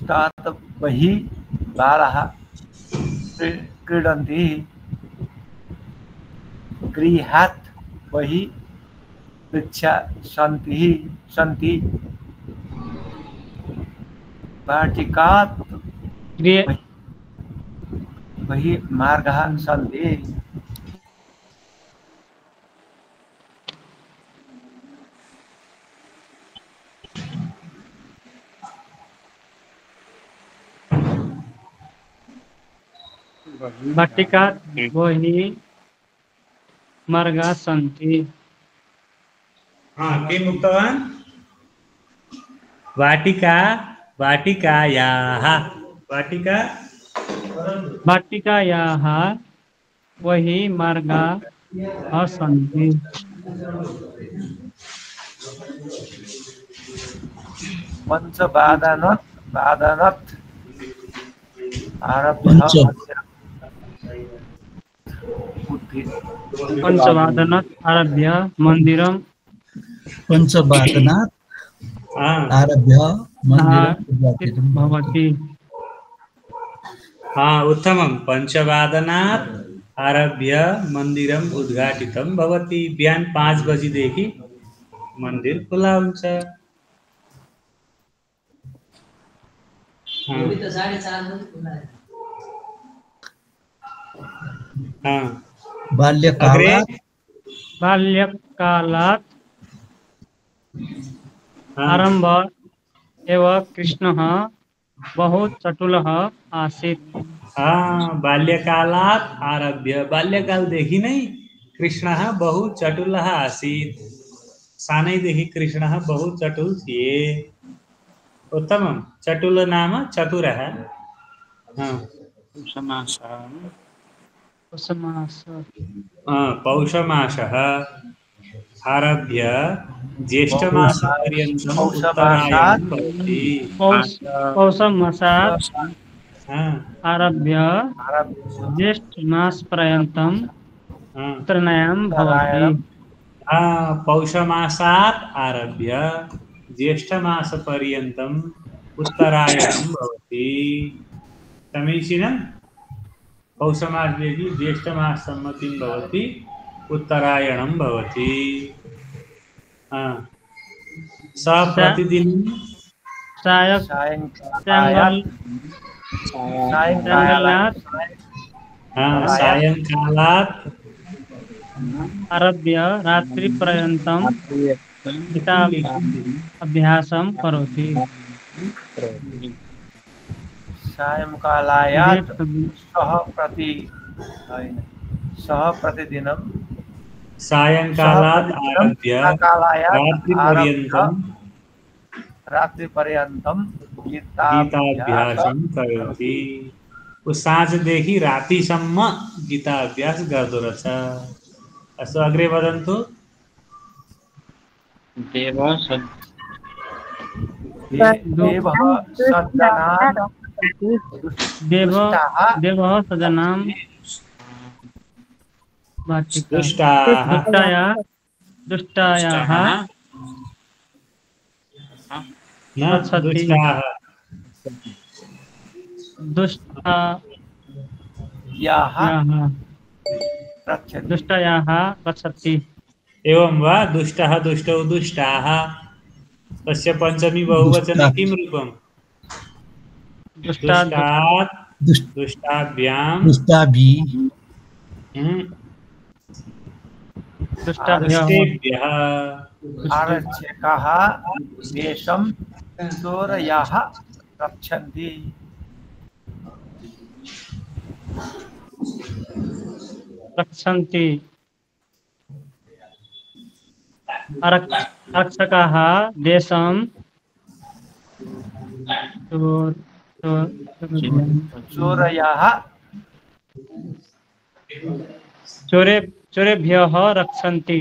तात बहिः बालाः क्रीडन्ति गृहात् बहिः वृक्षाः सन्ति वाटिकात् बहिः मार्गाः सन्ति वाटिकात् बहिः मार्गाः सन्ति। किम् उक्तवान्? वाटिकायाः बहिः मार्गाः सन्ति। पञ्चवादनात् आरभ्य पञ्चवादनात् आरभ्य मन्दिरं भवति। उत्तमं। पञ्चवादनात् आरभ्य मन्दिरम् उद्घाटितं भवति। बिहान 5 बजीदेखि मन्दिर खुला हुन्छ। बाल्यकालात् आरम्भ एव कृष्णः बहु चटुलः आसीत्। बाल्यकालात् आरभ्य, बाल्यकालदेखि नै कृष्णः बहु चटुलः आसीत्। सानैदेखि कृष्णः बहु चटुल थिए। उत्तमं। चटुल नाम चतुरः। पौषमासः आरभ्य ज्येष्ठमासपर्यन्तम् उत्तरायणं भवति। पौषमासात् आरभ्य ज्येष्ठमासपर्यन्तम् उत्तरायणं भवति। पौषमासात् आरभ्य ज्येष्ठमासपर्यन्तम् उत्तरायणं भवति। समीचीनम्। पौषमासदेखि ज्येष्ठमाससम्म किं भवति? उत्तरायणं भवति। प्रतिदिनं सायंकालात् आरभ्य रात्रिपर्यन्तं गीता अभ्यासं करोति। सायंकालायात् सः प्रतिदिनं सायंकालात् आरभ्य रात्रिपर्यन्तं गीताभ्यासं करोति। ऊ साँझदेखि रातिसम्म गीता अभ्यास गर्दो रहेछ। अस्तु, अग्रे वदन्तु। देवः सज्जनां दुष्टायाः गच्छति। एवं वा? दुष्टः दुष्टौ दुष्टाः। तस्य पंचमी बहुवचने किं रूपम्? दुष्टात् दुष्टाभ्यां दुष्टेभ्यः आरक्षकाः देशं चोरयाः रक्षन्ति। आरक्षकाः देशं चोरयाः चोरेभ्यः रक्षन्ति।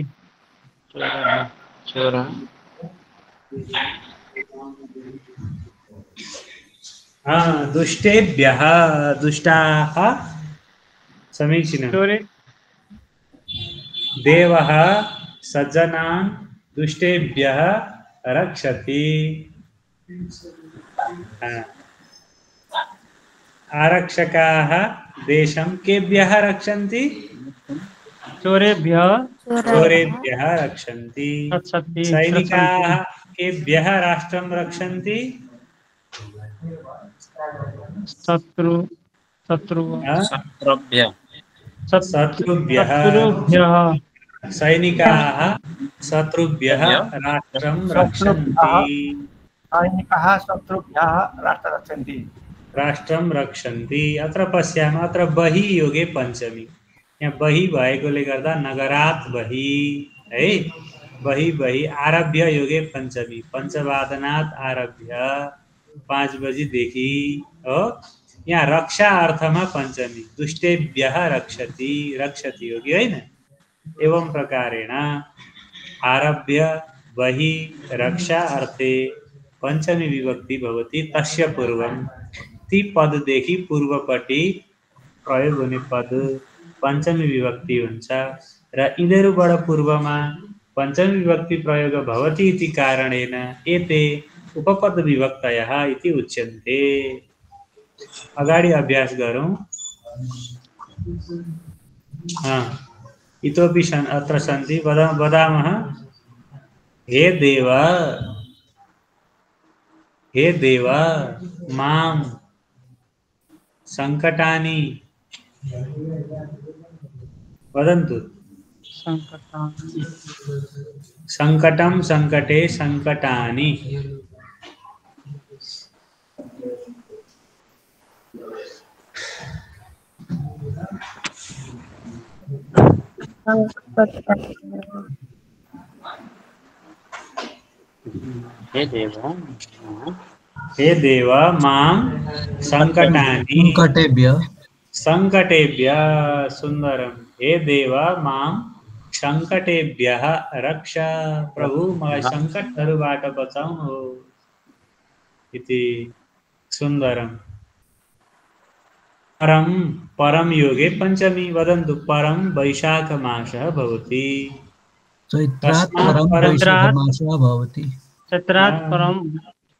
दुष्टेभ्यः दुष्टाः। समीचीनम्। देवः सज्जनान् दुष्टेभ्यः रक्षति। आरक्षकाः देशं केभ्यः रक्षन्ति? चोरेभ्यः चोरेभ्यः रक्षन्ति। रक्षति सैनिकाः केभ्यः राष्ट्रं रक्षन्ति? शत्रुभ्यः शत्रुभ्यः। सैनिकाः शत्रुभ्यः राष्ट्रं रक्षन्ति। सैनिकाः शत्रुभ्यः राष्ट्रं रक्षन्ति। राष्ट्रं रक्षन्ति। अत्र पश्यामः, अत्र बहि योगे पञ्चमी। यहाँ बहि भएकोले गर्दा नगरात् बहि है, बहि बहि आरभ्य योगे पञ्चमी, पञ्चवादनात् आरभ्य 5 बजीदेखि हो। यहाँ रक्षा अर्थमा पञ्चमी, दुष्टेभ्यः रक्षति, रक्षति योगी हैन। एवं प्रकारेण आरभ्य बहि रक्षा अर्थे पञ्चमी विभक्ति भवति। तस्य पूर्वं ती पददेखि पूर्वपट्टि प्रयोग हुने पद पञ्चमी विभक्ति हुन्छ र यिनीहरूबाट पूर्वमा पञ्चमी विभक्ति प्रयोग भवति इति कारणेन एते उपपद विभक्तयः इति उच्यन्ते। अगाडि अभ्यास गरौँ। इतोपि अत्र सन्ति, वदामः। हे देव, हे देव मां संकटानि वदन्तु। संकटं संकटे संकटानि। हे देव मां संकटानि संकटेभ्यः। सुन्दरं। हे देव मां संकटेभ्यः रक्ष। प्रभु मलाई संकटहरूबाट बचाउनु इति। सुन्दरं। परम परम योगे पञ्चमी वदन्तु। परम वैशाख मासः भवति। चैत्रात् परम वैशाख मासः भवति। चैत्रात् परम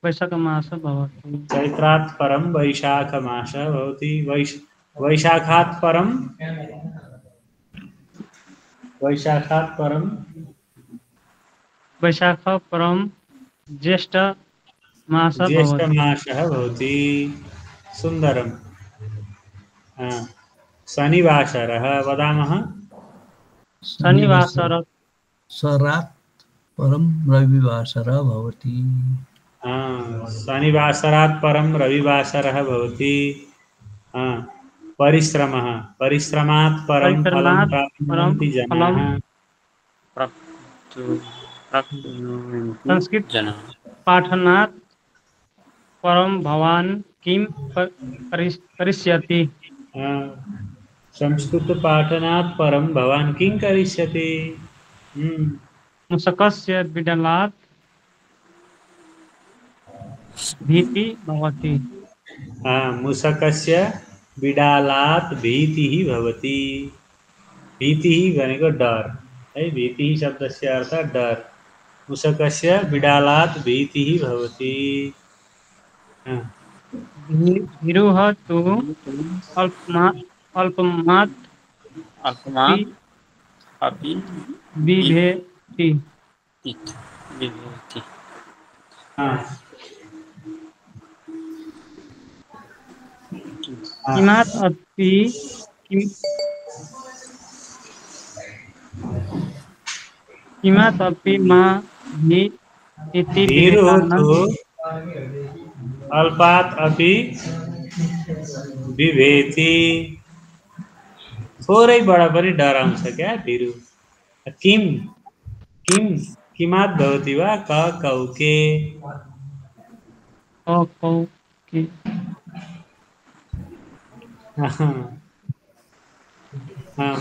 वैशाख मासः भवति। चैत्रात् परम वैशाख मासः भवति। वैशाखात् परम वैशाखात् परम वैशाख परम ज्येष्ठ मासः भवति। सुन्दरं। शनिवासरः वदामः। शनिवासरात् परम रविवासरः भवति। शनिवासरात् परम रविवासरः भवति। परिश्रमः परिश्रमात् परम फलं प्राप्नुवन्ति जनाः। संस्कृत पाठनात् परम भवान् किं करिष्यति। संस्कृत पाठनात् परम भवान् किं करिष्यति। मूषकस्य बिडालात् भीतिः भवति। मूषकस्य बिडालात् भीतिः भवति। भीतिः भनेको डर है। भीतिः शब्दस्य अर्थ डर। मूषकस्य बिडालात् भीतिः भवति। भीरुः तु अल्पमात् बिभेति। किमात् अपि मा भि इति अल्पात् अपि बिभेति। थोरैबाट पनि डराउँछ क्या भिरु। किम किम किमात् भवति वा क कौके।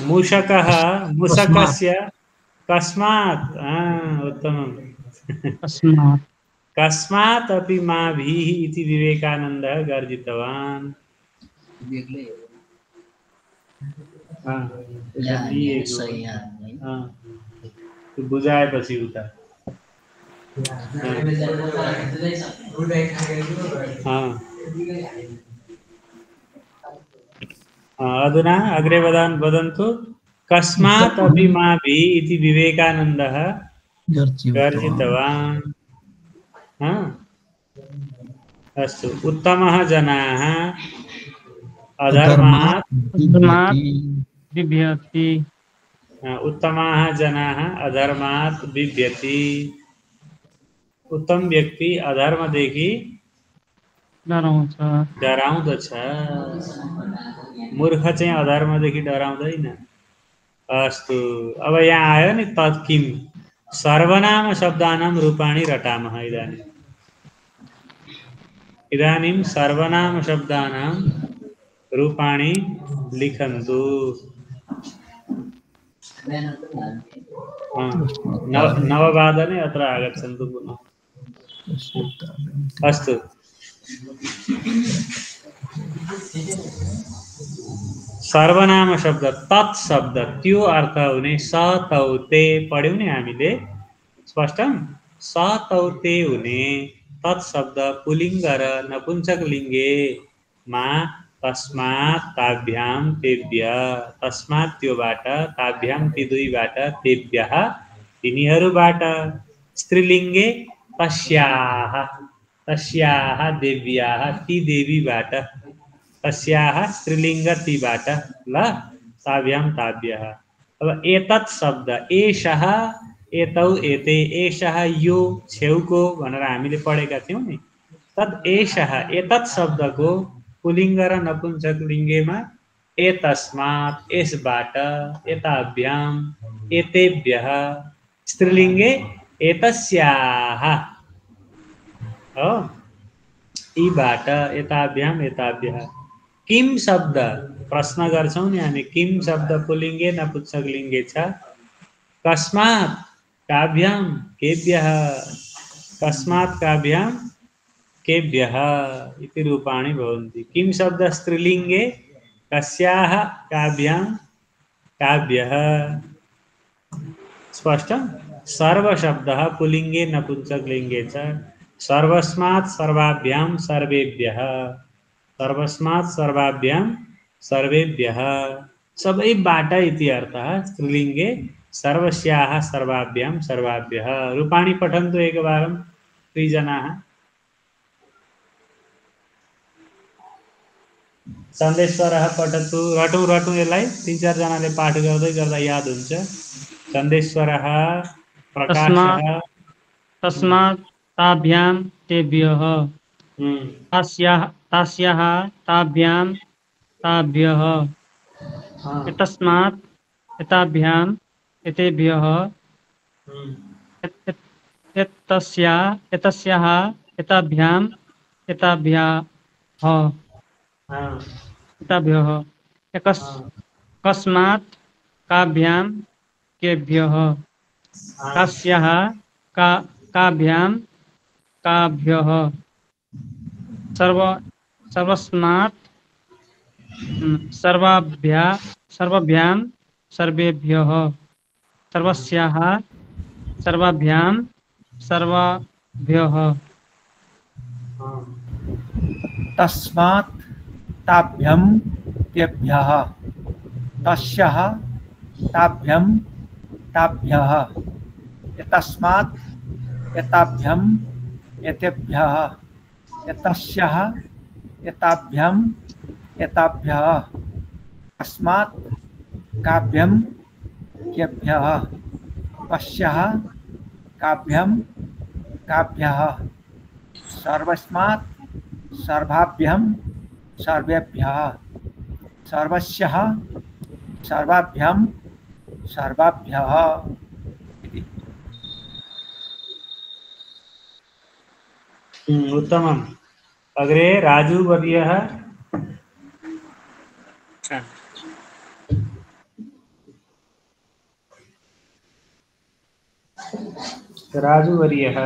मूषकः मूषकस्य कस्मात्। उत्तमम्। कस्मात् अपि माभिः इति विवेकानन्दः गर्जितवान्। बुझाएपछि उता अधुना अग्रे वदन्तु कस्मात् अभिमाभि इति विवेकानन्दः गर्जितवान्। अस्तु उत्तमः जनाः अधर्मात् बिभ्यति। उत्तमाः जनाः अधर्मात् बिभ्यति। उत्तम व्यक्ति अधर्मदेखि डराउँदछ। मूर्ख चाहिँ अधर्मदेखि डराउँदैन। अस्तु अब यहाँ आयो नि तत्किम सर्वनाम शब्दानां रूपाणि रटामः। इदानीं सर्वनाम शब्दानां रूपाणि लिखन्तु। नववादने अत्र आगच्छन्तु पुनः। अस्तु सर्वनाम शब्द तत् शब्द त्यो अर्थ हुने स तौ ते पढ्यौं नि हामीले स्पष्टम। स तौ ते हुने तत् शब्द पुलिङ्ग र नपुंसक लिङ्गे मा तस्मात् ताभ्यां तेभ्य तस्मात् त्योबाट ताभ्यां ती दुईबाट तेभ्यः तिनीहरूबाट स्त्रीलिङ्गे तस्याः तस्याः देव्याः ती देवीबाट तस्याः स्त्रीलिङ्ग तीबाट ल ताभ्यां ताभ्यः। अब एतत् शब्द एषः एतौ एते एषः यो छेउको भनेर हामीले पढेका थियौं नि। तत् एषः एतत् शब्दको पुलिङ्ग र नपुंसक लिङ्गेमा एतस्मात् यसबाट एताभ्यां एतेभ्यः स्त्रीलिङ्गे एतस्याः हो यीबाट एताभ्यां एताभ्यः। किम शब्द प्रश्न गर्छौं नि हामी। किम शब्द पुलिङ्गे नपुंसक लिङ्गे छ। कस्मात् काभ्यां केभ्यः कस्मात् काभ्यां केभ्यः इति रूपाणि भवन्ति। किम शब्द स्त्रीलिङ्गे कस्याः काभ्यां काभ्यः। स्पष्टं। सर्व शब्दः पुलिङ्गे नपुंसक लिङ्गे च। सर्वस्मात् सर्वाभ्यां सर्वेभ्यः सर्वस्मात् सर्वाभ्यां सर्वेभ्यः सबैबाट इति अर्थः। स्त्रीलिङ्गे सर्वस्याः सर्वाभ्यां सर्वाभ्यः। रूपाणि पठन्तु एकवारं त्रिजनाः। चन्देश्वरः पठतु। रटौँ यसलाई। 3-4 जनाले पाठ गर्दै गर्दा याद हुन्छ। चन्देश्वरः प्रकाशः तस्मात् ताभ्यां तेभ्यः तस्याः ताभ्यां ताभ्यः एतस्मात् एताभ्यां एतेभ्यः एतस्याः एताभ्यां एताभ्यः कस्मात् काभ्यां केभ्यः कस्याः काभ्यां काभ्यः सर्वस्मात् सर्वभ्यां सर्वेभ्यः सर्वस्याः सर्वाभ्यां सर्वाभ्यः तस्मात् ताभ्यं तेभ्यः तस्याः ताभ्यं ताभ्यः एतस्मात् एताभ्यं एतेभ्यः एतस्याः एताभ्यं एताभ्यः तस्मात् काभ्यं केभ्यः तस्याः काभ्यं काभ्यः सर्वस्मात् सर्वाभ्यं सर्वेभ्यः सर्वस्याः सर्वाभ्यं सर्वाभ्यः। उत्तमम्। अग्रे राजू वर्यः। राजू वर्यः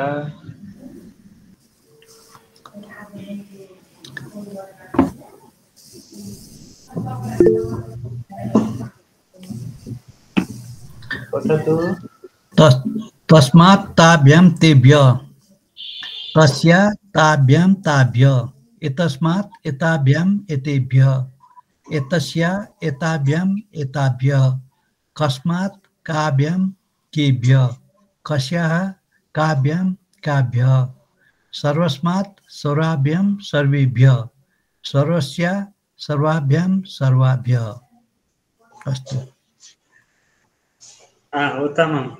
पठतु। तस्मात् ताभ्यां तेभ्यः तस्या ताभ्यां ताभ्यः एतस्मात् एताभ्यां एतेभ्यः एतस्य एताभ्याम एताभ्यः कस्मात् काभ्याम केभ्यः कस्याः काभ्याम काभ्यः सर्वस्मात् सर्वाभ्याम सर्वेभ्यः सर्वस्य सर्वाभ्याम सर्वाभ्यः। अस्तु। उत्तमम्।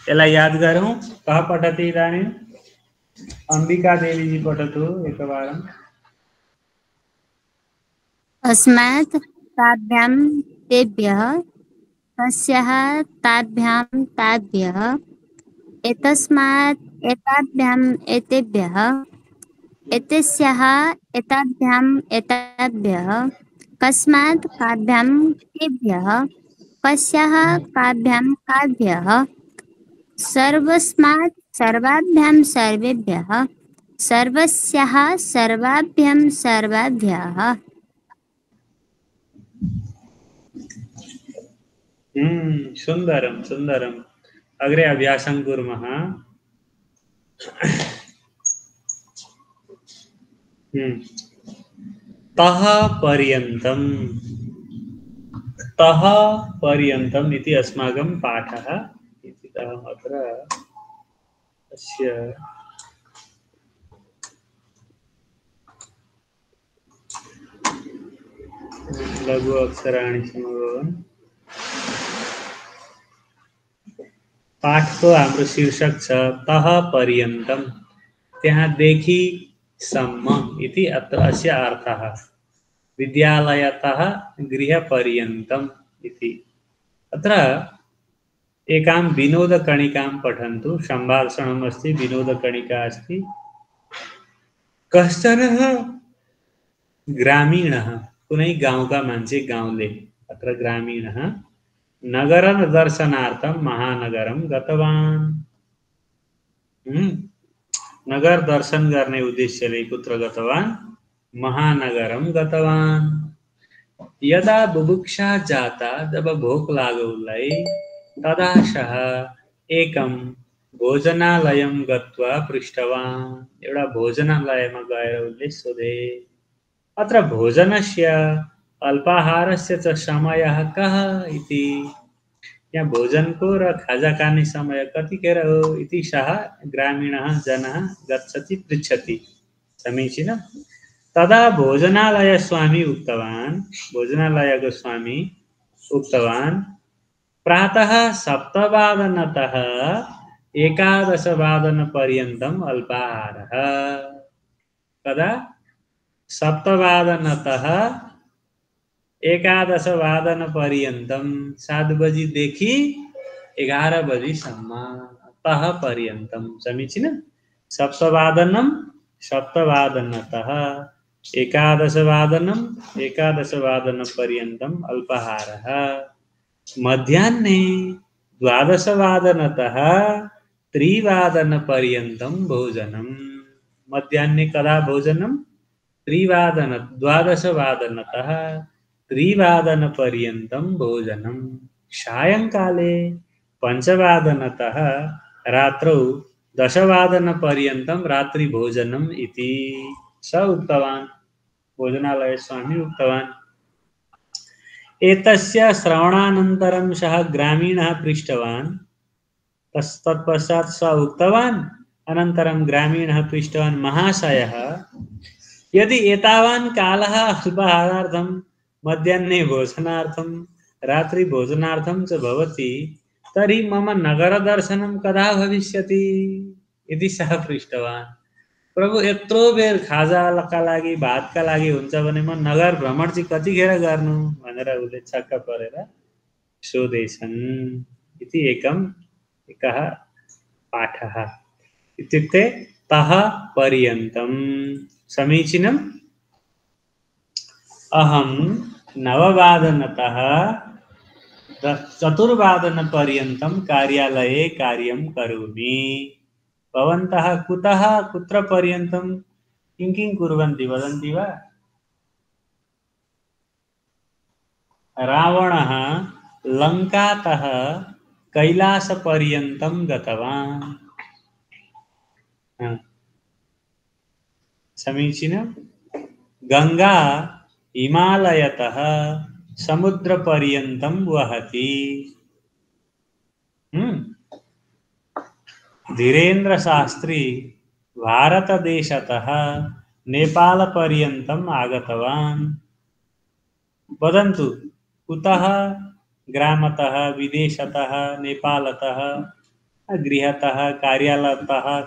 यसलाई याद गरौँ। कः पठति इदानीम्? अम्बिका देवीजी पठतु एकवारम्। अस्मात् ताभ्यां तेभ्यः तस्याः ताभ्यां ताभ्यः एतस्मात् एताभ्याम् एतेभ्यः एतस्याः एताभ्याम् एताभ्यः कस्मात् काभ्यां केभ्यः कस्याः काभ्यां काभ्यः सर्वस्मात् सर्वाभ्यां सर्वेभ्यः सर्वस्याः सर्वाभ्यां सर्वाभ्यः। सुन्दरं सुन्दरम्। अग्रे अभ्यासं कुर्मः। तः पर्यन्तम् इति अस्माकं पाठः। इति अत्र अस्य लघु अक्षराणि समभवन्। पाठको हाम्रो शीर्षक छ तः पर्यन्तम्, त्यहाँदेखि सम्म इति अत्र अस्य अर्थः। विद्यालयतः गृहपर्यन्तम् इति। अत्र एकां विनोदकणिकां पठन्तु। सम्भाषणम् अस्ति, विनोदकणिका अस्ति। कश्चन ग्रामीणः, कुनै गाउँका मान्छे, गाउँले, अत्र ग्रामीणः नगरं दर्शनार्थं महानगरं गतवान्। नगर दर्शन गर्ने उद्देश्यले कुत्र गतवान्? महानगरं गतवान्। यदा बुभुक्षा जाता, जब भोक लाग्यो उसलाई, तदा सः एकं भोजनालयं गत्वा पृष्टवान्। एउटा भोजनालयमा गएर उसले सोधे, अत्र भोजनस्य अल्पाहारस्य च समयः कः इति। यहाँ भोजनको र खाजा खाने समय कतिखेर हो इति सः ग्रामीणः जनः गच्छति पृच्छति। समीचीनं। तदा भोजनालय स्वामी उक्तवान्, भोजनालयको स्वामी उक्तवान्, प्रातः 7:00 11:00 अल्पाहारः। कदा? 7:00 11:00 7 बजीदेखि 11 बजीसम्म। तः पर्यन्तं। समीचीनं। 7:00 11:00 अल्पाहारः। मध्याह्ने 12:00 3:00 भोजनं। मध्याह्ने कदा भोजनं? 12:00 3:00 भोजनं। सायंकाले 5:00 रात्रौ 10:00 रात्रि भोजनम् इति स उक्तवान्। भोजनालय स्वामी उक्तवान्। एतस्य श्रवणानन्तरं सः ग्रामीणः पृष्टवान्। तत्पश्चात् स उक्तवान्, अनन्तरं ग्रामीणः पृष्टवान्, महाशयः, यदि एतावान् कालः अल्पाहारार्थं, मध्याह्ने भोजनार्थं, रात्रि भोजनार्थं च भवति, तर्हि मम नगरदर्शनं कदा भविष्यति इति सः पृष्टवान्। प्रभु, यत्रो बेर खाजाका लागि, भातका लागि हुन्छ भने म नगर भ्रमण चाहिँ कतिखेर गर्नु भनेर उसले छक्क परेर सोधेछन्। इति एकः पाठः। इत्युक्ते तः पर्यन्तं। समीचीनम्। अहं 9:00 चतुर्वादनपर्यन्तं कार्यालये कार्यं करोमि। भवन्तः कुतः कुत्र पर्यन्तं किं कुर्वन्ति वदन्ति वा? रावणः लङ्कातः कैलासपर्यन्तं गतवान्। समीचीनं। गंगा हिमालयतः समुद्रपर्यन्तं वहति। धीरेन्द्र शास्त्री भारतदेशतः नेपालपर्यन्तम् आगतवान्। वदन्तु कुतः ग्रामतः विदेशतः नेपालतः गृहतः कार्यालयतः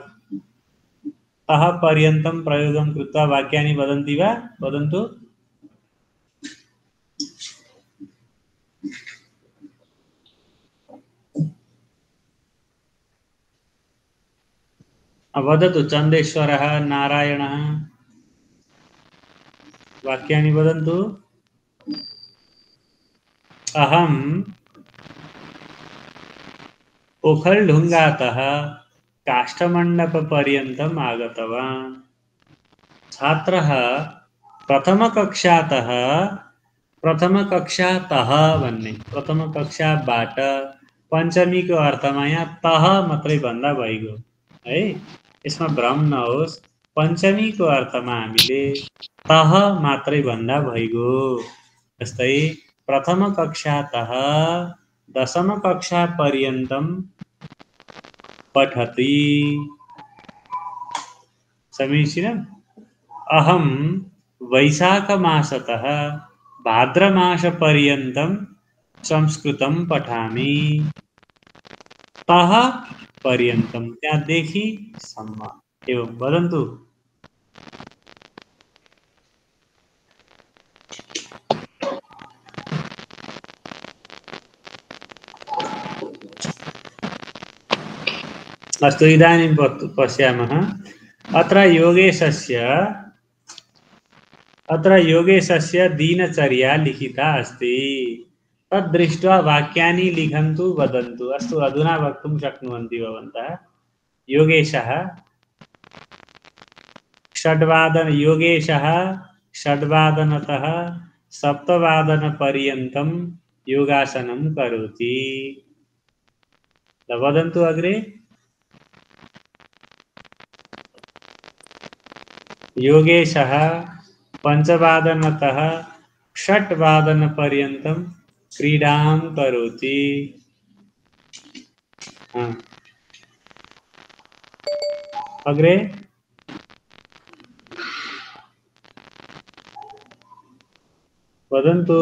तः पर्यन्तं प्रयोगं कृत्वा वाक्यानि वदन्ति वा? वदन्तु। वदतु चन्देश्वरः नारायणः वाक्यानि वदन्तु। अहम् ओखलढुङ्गातः काष्ठमण्डपपर्यन्तम् आगतवान्। छात्रः प्रथमकक्षातः भन्ने प्रथमकक्षाबाट पञ्चमीको अर्थमा यहाँ तह मात्रै भन्दा भइगयो है। यसमा भ्रम नहोस्, पञ्चमीको अर्थमा हामीले तह मात्रै भन्दा भइगयो। जस्तै प्रथमकक्षातः दशमकक्षापर्यन्तं पठति। समीचीनम्। अहं वैशाखमासतः भाद्रमासपर्यन्तं संस्कृतं पठामि। तः पर्यन्तं त्यहाँदेखि सम्म। एवं वदन्तु। अस्तु, इदानीं पश्यामः। अत्र योगेशस्य दिनचर्या लिखिता अस्ति। तद्दृष्ट्वा वाक्यानि लिखन्तु, वदन्तु। अस्तु, अधुना वक्तुं शक्नुवन्ति भवन्तः। योगेशः षड्वादनतः सप्तवादनपर्यन्तं योगासनं करोति। वदन्तु अग्रे। योगेशः पञ्चवादनतः षट्वादनपर्यन्तं क्रीडां करोति। अग्रे। वदन्तु।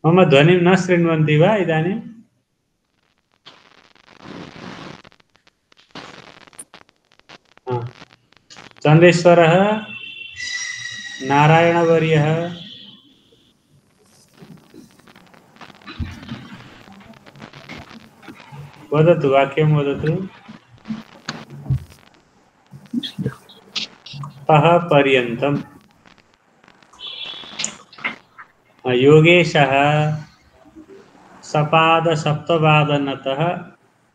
मम ध्वनिं न शृण्वन्ति वा इदानीं? चन्देश्वरः नारायणवर्यः वदतु, वाक्यं वदतु। तः पर्यन्तं। योगेशः सपाद सप्तवादनतः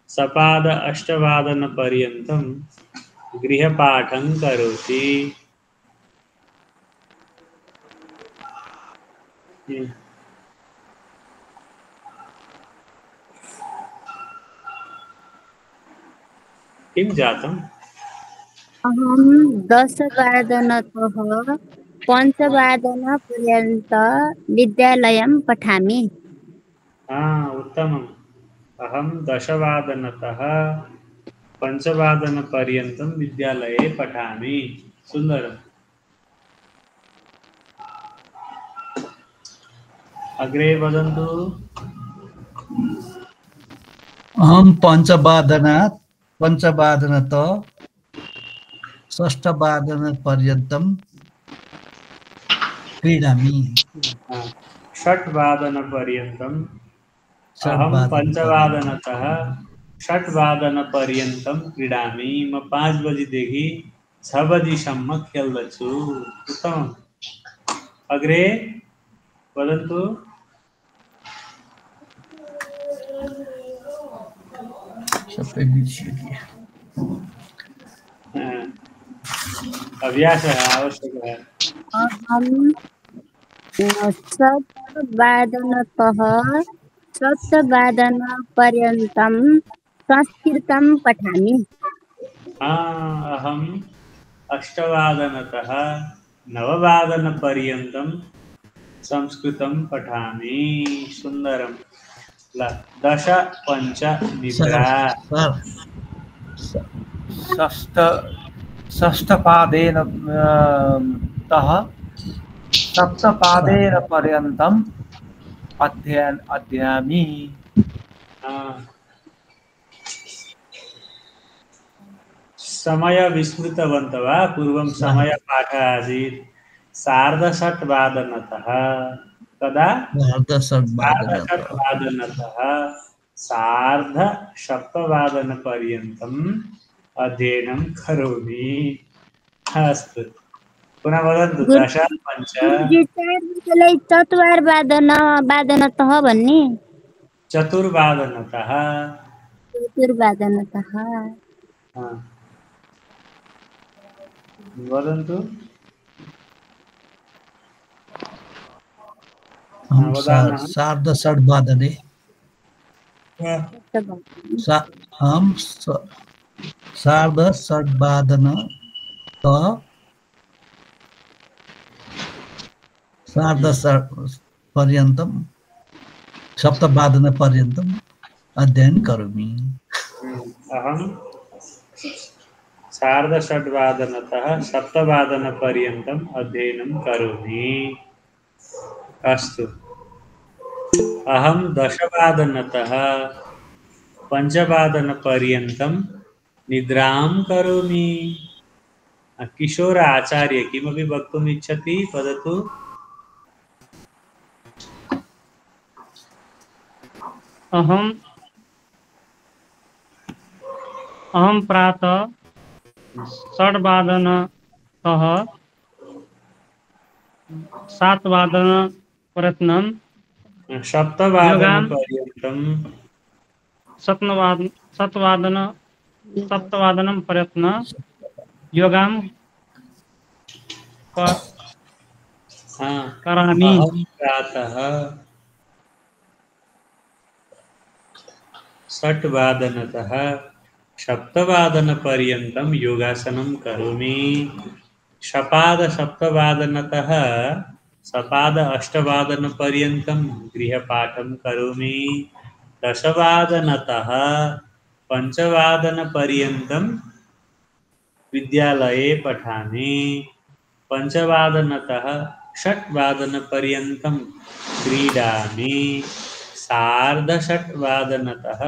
सपाद अष्टवादनपर्यन्तं गृहपाठं करोति। किं जातम्? अहं 10वादनतः 5वादनपर्यन्तं विद्यालयं पठामि। उत्तमम्। अहं 10वादनतः 5वादनपर्यन्तं विद्यालये पठामि। सुन्दरम्। अग्रे वदन्तु। अहं पञ्चवादनतः षष्ठवादनपर्यन्तं क्रीडामि। षट्वादनपर्यन्तम्। अहं पञ्चवादनतः षट्वादनपर्यन्तं क्रीडामि। म 5 बजीदेखि 6 बजीसम्म खेल्दछु। उत्तमम्। अग्रे वदन्तु। सबै बिर्सियो। अभ्यासः आवश्यकः। अहं 7वादनतः 7वादनपर्यन्तं संस्कृतं पठामि। अहम् 8वादनतः 9वादनपर्यन्तं संस्कृतं पठामि। सुन्दरं। 10:05 निद्रा। षष्ठपादेन तः सप्तपादेन पर्यन्तम् अध्ययामि। समय विस्मृतवन्तः वा? पूर्वं समयपाठः आसीत् 6:30वादनतः कदा? 6:30वादनतः 6:30वादनपर्यन्तम् अध्ययनं करोमि। अस्तु, पुनः वदन्तु। 10:05 चत्वारवादनतः भन्ने। चतुर्वादनतः। चतुर्वादनतः। वदन्तु। सार्धषड्वादने अहं सार्धषड्वादनतः सार्धपर्यन्तं सप्तवादनपर्यन्तम् अध्ययनं करोमि। अहं 6:30वादनतः 7वादनपर्यन्तम् अध्ययनं करोमि। अस्तु, अहं 10वादनतः 5वादनपर्यन्तं निद्रां करोमि। किशोर आचार्य किमपि वक्तुम् इच्छति? वदतु। अहं प्रातः 6वादनतः 7वादनपर्यन्तं 7वादनपर्यन्तं 7वादनपर्यन्तं योगां करोमि। अहं प्रातः 6वादनतः 7वादनपर्यन्तं योगासनं करोमि। सपाद 7वादनतः सपाद 8वादनपर्यन्तं गृहपाठं करोमि। 10वादनतः 5वादनपर्यन्तं विद्यालये पठामि। 5वादनतः 6वादनपर्यन्तं क्रीडामि। 6:30वादनतः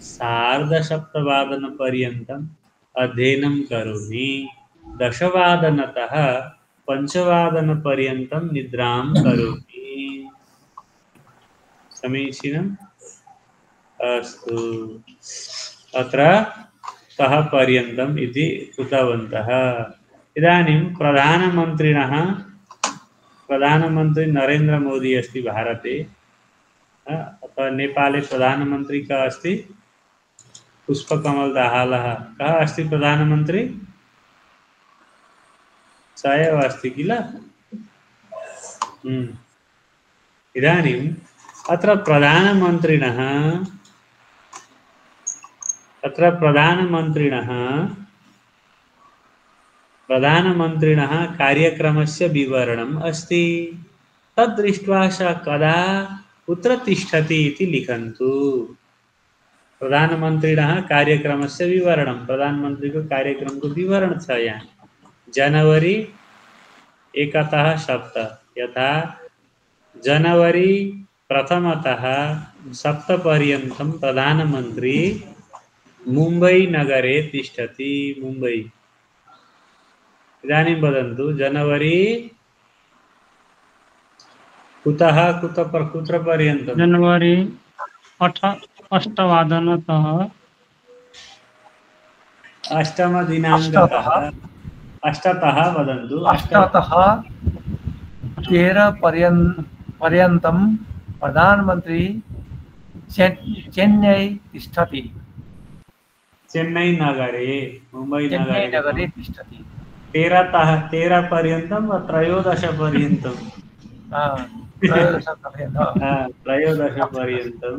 7:30वादनपर्यन्तम् अध्ययनं करोमि। 10वादनतः 5वादनपर्यन्तं निद्रां करोमि। समीचीनम्। अस्तु, अत्र तः पर्यन्तम् इति कृतवन्तः। इदानीं प्रधानमन्त्री नरेन्द्र मोदी अस्ति भारते। अतः नेपाले प्रधानमन्त्री कः अस्ति? पुष्पकमल दाहालः। कः अस्ति प्रधानमन्त्री? स एव अस्ति किल? इदानीम् अत्र प्रधानमन्त्रिणः कार्यक्रमस्य विवरणम् अस्ति। तद्दृष्ट्वा सः कदा कुत्र तिष्ठति इति लिखन्तु। प्रधानमन्त्रिणः कार्यक्रमस्य विवरणं, प्रधानमन्त्रीको कार्यक्रमको विवरण छ यहाँ। जनवरी 1तः 7, यथा जनवरी 1तः 7 पर्यन्तं प्रधानमन्त्री मुम्बै नगरे तिष्ठति। मुम्बै। इदानीं वदन्तु, जनवरी कुत्र पर्यन्तं? जनवरी 8वादनतः 8दिनाङ्कतः 8तः वदन्तु। 8तः 13 पर्यन्तं प्रधानमन्त्री चेन्नै तिष्ठति। चेन्नै नगरे, मुम्बै नगरे तिष्ठति। 13 पर्यन्तं वा 13 पर्यन्तं? 13 पर्यन्तं।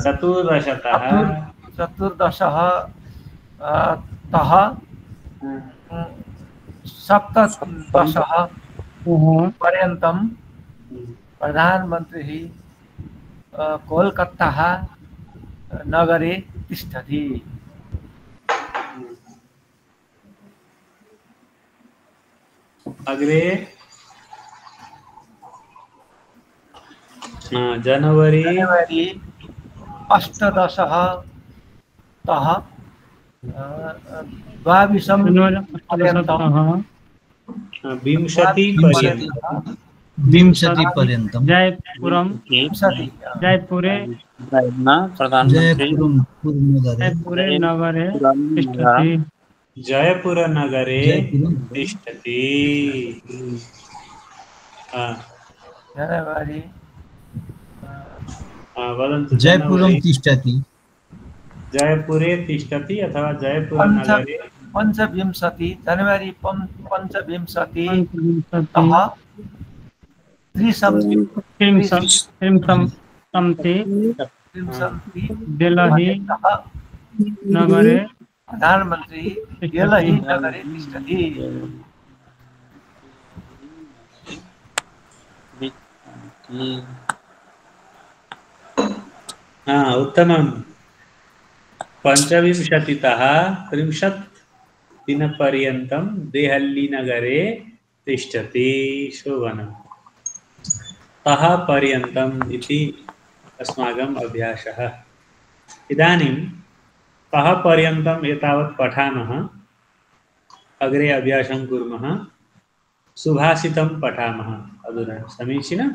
चतुर्दशतः चतुर्दशः तः सप्तदशः पर्यन्तं प्रधानमन्त्री कोलकाता नगरे तिष्ठति। अग्रे जनवरी 18 तः 22 पर्यन्तं 20 पर्यन्तं जयपुरम जयपुरे जयपुरे नगरे तिष्ठति। जयपुर नगरे तिष्ठति। जनवरी वदन्तु। जयपुरं तिष्ठति। जयपुरे तिष्ठति अथवा जयपुर नगरे। 25 जनवरी 25 तः 30 दिल्ली नगरे प्रधानमंत्री दिल्ली नगरे तिष्ठति। उत्तमम्। 25तः 30 दिनपर्यन्तं देहल्ली नगरे तिष्ठति। शोभनम्। तः पर्यन्तम् इति अस्माकम् अभ्यासः। इदानीं तः पर्यन्तम् एतावत् पठामः। अग्रे अभ्यासं कुर्मः। सुभाषितं पठामः अधुना। समीचीनं।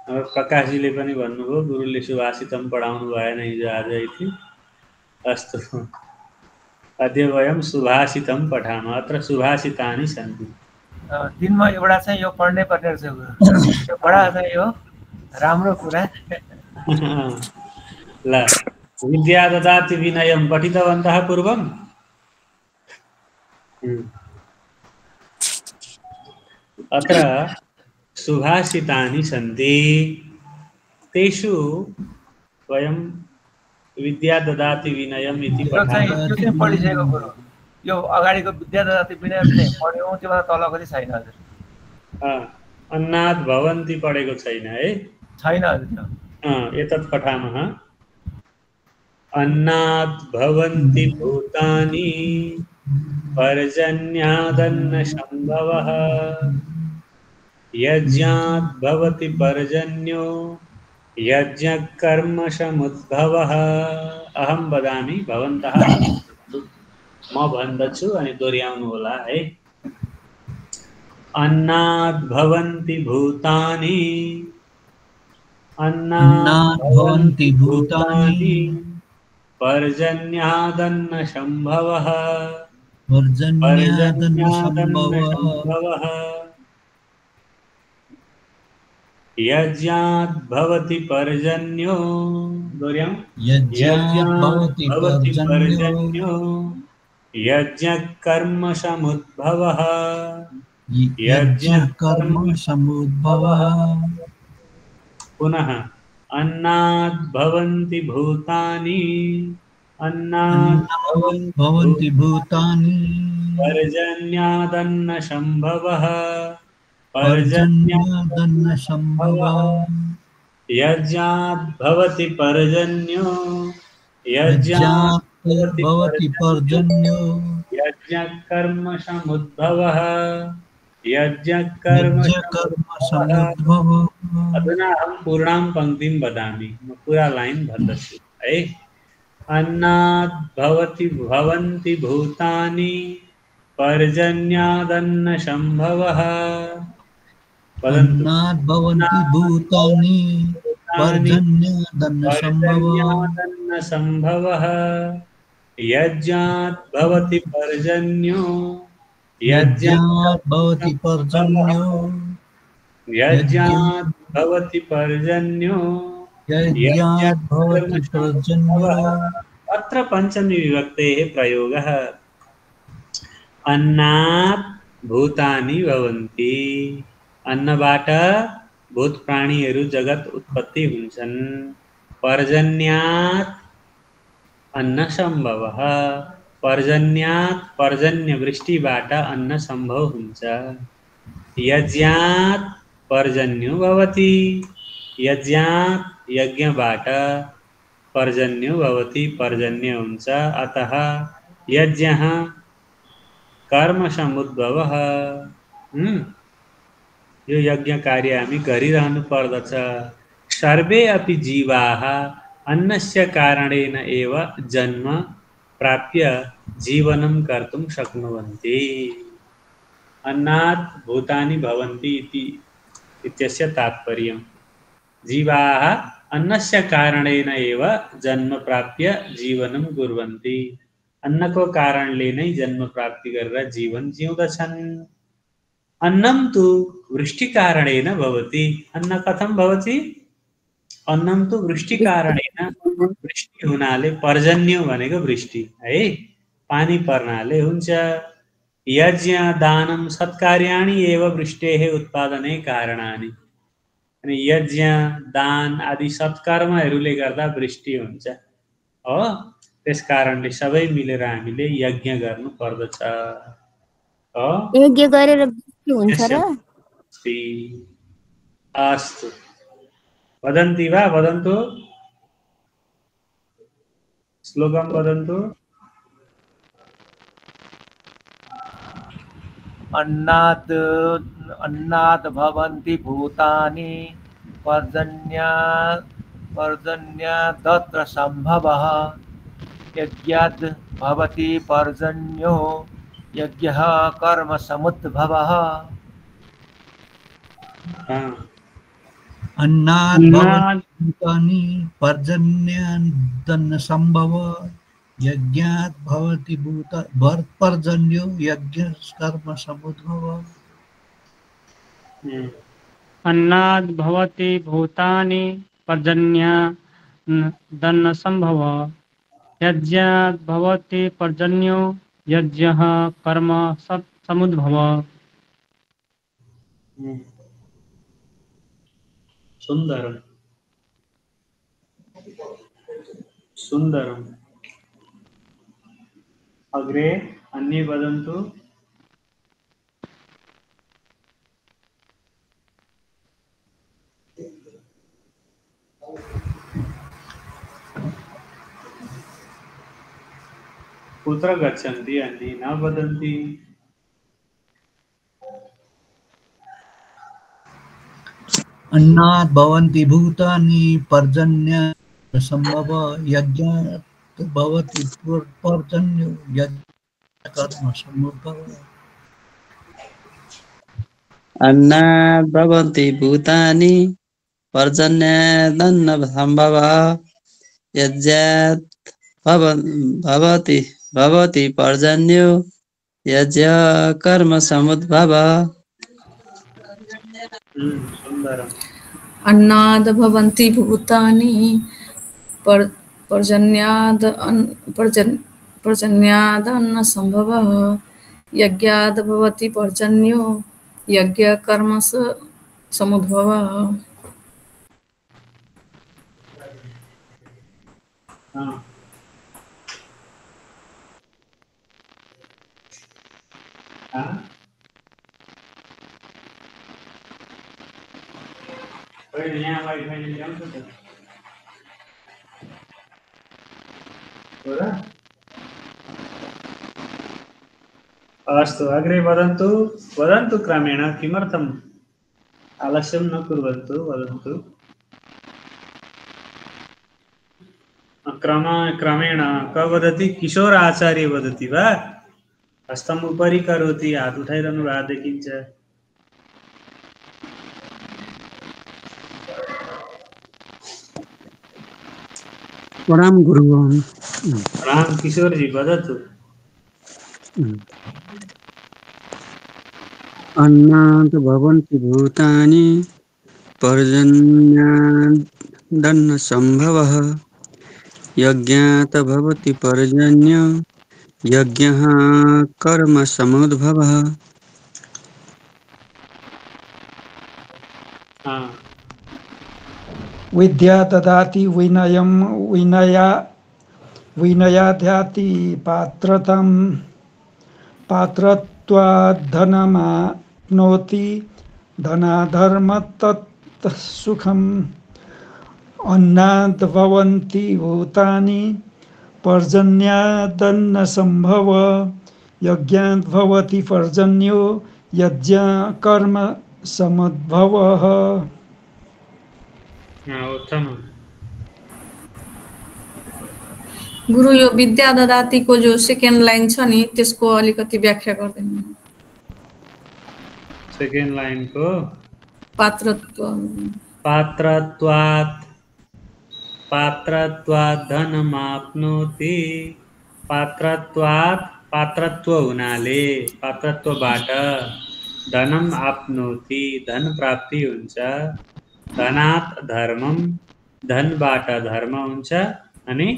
प्रकाशजीले पनि भन्नुभयो गुरुले सुभाषितं पढाउनु भएन हिजो आज इति। अस्तु, अद्य वयं सुभाषितं पठामः। अत्र सुभाषितानि सन्ति। दिनमा एउटा चाहिँ यो पढ्नै पर्ने रहेछ। यो पढा चाहिँ यो राम्रो कुरा। ल, विद्या ददाति विनयं पठितवन्तः पूर्वं? अत्र सुभाषितानि सन्ति। तेषु वयं विद्या ददाति विनयम् इति पढिसकेको कुरो। यो अगाडिको विद्या ददाति विनयम् चाहिँ पढ्यौँ, त्योभन्दा तलको चाहिँ छैन हजुर। अन्नात् भवन्ति पढेको छैन है? छैन हजुर। एतत् पठामः। अन्नात् भवन्ति भूतानि पर्जन्यादन्न सम्भवः यज्ञात् भवति पर्जन्यो यज्ञकर्म समुद्भवः। अहं वदामि, भवन्तः म भन्दछु अनि दोहोर्याउनु होला है। अन्नात् भवन्ति भूतानि अन्नात् भवन्ति भूतानि पर्जन्यादन्न सम्भवः पर्जन्यादन्न सम्भवः यज्ञात् भवति पर्जन्यो भवति पर्जन्यो यज्ञकर्म समुद्भवः यज्ञकर्म समुद्भवः। पुनः अन्नात् भवन्ति भूतानि अन्नात् भवन्ति भूतानि पर्जन्यादन्न सम्भवः पर्जन्यादन्न सम्भवः यज्ञात् भवति पर्जन्यो यज्ञात् भवति पर्जन्यो यज्ञकर्म समुद्भवः यज्ञकर्म समुद्भवः। अधुना अहं पूर्णां पङ्क्तिं वदामि। पूरा लाइन भन्दछु है। अन्नात् भवति भवन्ति भूतानि पर्जन्यादन्न सम्भवः अन्नात् भवन्ति भूतानि पर्जन्यादन्न सम्भवः यज्ञात् भवति पर्जन्यो यज्ञात् भवति पर्जन्यो यज्ञात् भवति पर्जन्यो यज्ञात् भवति पर्जन्यो। अत्र पंचमी विभक्तेः प्रयोगः। अन्नात् भूतानि भवन्ति। अन्नबाट भूत प्राणीहरू जगत उत्पत्ति हुन्छन्। पर्जन्यात् अन्न सम्भवः। पर्जन्यात् पर्जन्य वृष्टिबाट अन्न सम्भव हुन्छ। यज्ञात् पर्जन्यो भवति। यज्ञात् यज्ञबाट पर्जन्यो भवति पर्जन्य हुन्छ। अतः यज्ञः कर्म समुद्भवः। यो यज्ञ कार्य हामी गरिरहनु पर्दछ। सर्वे अपि जीवाः अन्नस्य कारणेन एव जन्म प्राप्य जीवनं कर्तुं शक्नुवन्ति। अन्नात् भूतानि भवन्ति इत्यस्य तात्पर्यम्। जीवाः अन्नस्य कारणेन एव जन्म प्राप्य जीवनं कुर्वन्ति। अन्नको कारणले नै जन्म प्राप्ति गरेर जीवन जिउँदछन्। अन्नं तु वृष्टिकारणेन भवति। अन्न कथं भवति? अन्नं तु वृष्टिकारणेन, वृष्टि हुनाले, पर्जन्य भनेको वृष्टि है, पानी पर्नाले हुन्छ। यज्ञ दानं सत्कार्याणि एव वृष्टेः उत्पादने कारणानि। अनि यज्ञ दान आदि सत्कर्महरूले गर्दा वृष्टि हुन्छ हो। त्यस कारणले सबै मिलेर हामीले यज्ञ गर्नु पर्दछ हो। यज्ञ गरेर वृष्टि हुन्छ र? अस्तु, वदन्ति वा? वदन्तु, श्लोकं वदन्तु। अन्नात् भवन्ति भूतानि पर्जन्यादत्र सम्भवः। यज्ञात् भवति पर्जन्यो यज्ञः कर्म समुद्भवः। अन्नात् भवन्ति भूतानि पर्जन्यादन्न सम्भवः। यज्ञात् भवति पर्जन्यो यज्ञः कर्म समुद्भवः। अन्नात् भवति भूतानि पर्जन्यादन्न सम्भवः। यज्ञात् भवति पर्जन्यो यज्ञः कर्म समुद्भवः। सुन्दरं सुन्दरम्। अग्रे अन्ये वदन्तु। कुत्र गच्छन्ति? अन्ये न वदन्ति। अन्नात् भवन्ति भूतानि पर्जन्यादन्न सम्भवः। यज्ञात् भवति पर्जन्यो यज्ञः कर्म समुद्भवः। अन्नात् भवन्ति भूतानि पर्जन्यादन्न सम्भवः। यज्ञात् भवति पर्जन्यो यज्ञः कर्म समुद्भवः। सुन्दरम्। अन्नाद् भवन्ति भूतानि पर्जन्यादन्न सम्भवः। यज्ञाद् भवति पर्जन्यो यज्ञः कर्म समुद्भवः। अस्तु, अग्रे वदन्तु। वदन्तु क्रमेण। किमर्थम् आलस्यं न कुर्वन्तु, वदन्तु क्रमेण। क वदति? किशोर आचार्य वदति वा? हस्तम् उपरि करोति, हात उठाइरहनु भएको देखिन्छ। प्रणाम गुरुवान। प्रणाम किशोर जी, वदतु। अन्नात् भवन्ति भूतानि पर्जन्यादन्न सम्भवः। यज्ञात् भवति पर्जन्यो यज्ञः कर्म समुद्भवः। विद्या ददाति विनयं विनयाध्याति पात्रतां पात्रत्वाद्धनमाप्नोति धनाधर्मतत् सुखम् अन्नाद् भवन्ति भूतानि पर्जन्यादन्न संभव यज्ञाद् भवति पर्जन्यो यज्ञ कर्म समुद्भवः। उत्तम। गुरु यो विद्या ददाति को जो सेकेन्ड लाइन छ नि त्यसको अलिकति व्याख्या गर्दिनु। सेकेन्ड लाइन को पात्रत्वात् धनमाप्नोति पात्रत्व हुनाले पात्रत्वबाट धनम आप्नोति धन प्राप्ति हुन्छ धनात् धर्मम धनबाट धर्म हुन्छ अनि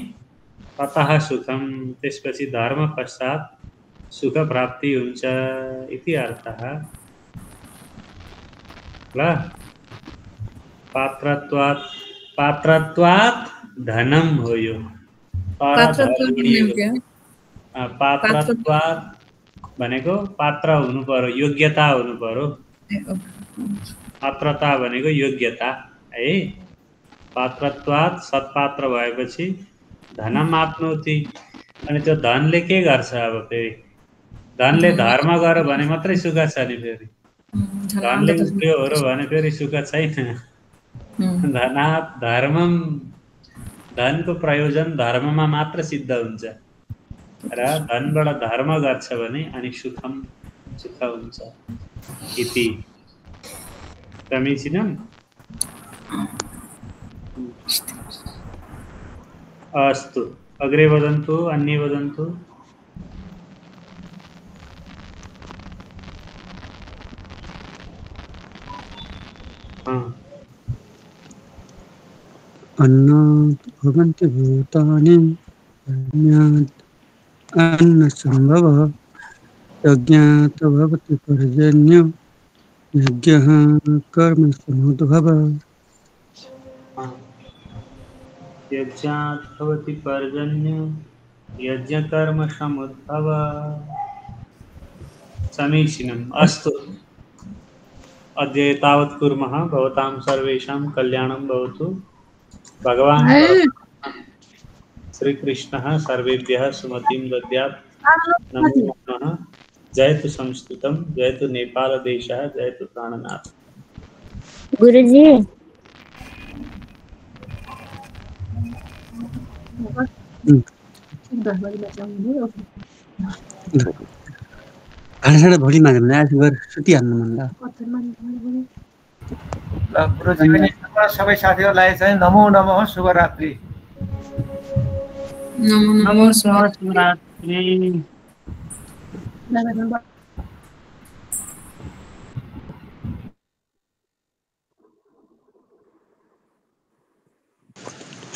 ततः सुखम त्यसपछि धर्म पश्चात सुख प्राप्ति हुन्छ इति अर्थः। ल पात्रत्वात् धनम हो यो पात्रत्वात् भनेको पात्र हुनु पर्यो योग्यता हुनु पर्यो। पात्रता भनेको योग्यता है। पात्रत्वात् सत्पात्र भएपछि धनम आप्नोति अनि त्यो धनले के गर्छ अब फेरि धनले धर्म गर्यो भने मात्रै सुख छ नि फेरि धनले उठ्यो हो भने फेरि सुख छैन। धनात् धर्मम धनको प्रयोजन धर्ममा मात्र सिद्ध हुन्छ र धनबाट धर्म गर्छ भने अनि सुख हुन्छ इति समीचीनम्। अस्तु अग्रे वदन्तु अन्ये वदन्तु। अन्नात् भवन्ति भूतानि अन्यात् अन्नसम्भवः यज्ञात् भवति पर्जन्यो यज्ञः कर्म समुद्भवः। यज्ञात् भवति पर्जन्यो यज्ञ कर्म समुद्भवः। समीचीनम्। अस्तु अद्य तावत् कुर्मः। भवतां सर्वेषां कल्याणं भवतु। भगवान् श्रीकृष्णः सर्वेभ्यः सुमतिं दद्यात्। नमो नमः। जयतु संस्कृतं जयतु नेपाल देशः जयतु प्राणनाथ। गुरुजी भाँडा भोलि माझ्यो भने आज गएर सुतिहाल्नु मन गुरुजी पनि सबै साथीहरूलाई चाहिँ नमो नमः शुभरात्रि। नमो शुभरात्रि।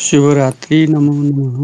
शुभरात्रि। नमो नमः।